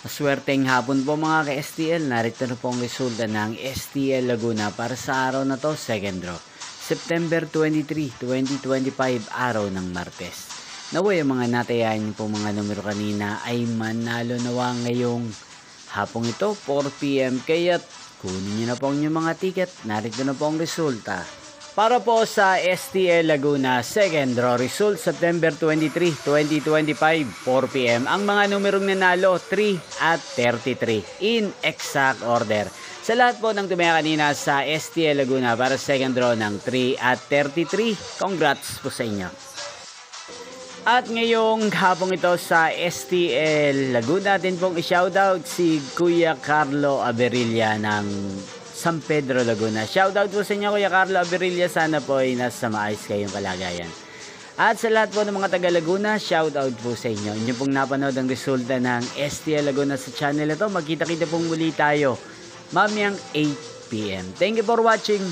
Maswerteng hapon po mga ka-STL. Narito na po ang resulta ng STL Laguna para sa araw na to, second draw. September 23, 2025, araw ng Martes. Naway ang mga natayain po mga numero kanina ay manalo nawa ngayong hapong ito, 4 PM. Kaya't kunin nyo na po ang inyong mga ticket. Narito na po ang resulta. Para po sa STL Laguna, second draw result, September 23, 2025, 4 PM. Ang mga numerong nanalo, 3 at 33, in exact order. Sa lahat po ng tumaya kanina sa STL Laguna para second draw ng 3 at 33, congrats po sa inyo. At ngayong hapong ito sa STL Laguna, din pong i-shoutout si Kuya Carlo Aberilla ng San Pedro, Laguna. Shoutout po sa inyo, Kuya Carlo Aberilla. Sana po ay nasa maayos kayong kalagayan. At sa lahat po ng mga taga Laguna, shoutout po sa inyo. Inyo pong napanood ang resulta ng STL Laguna sa channel ito. Magkita-kita pong muli tayo mamayang 8 PM. Thank you for watching.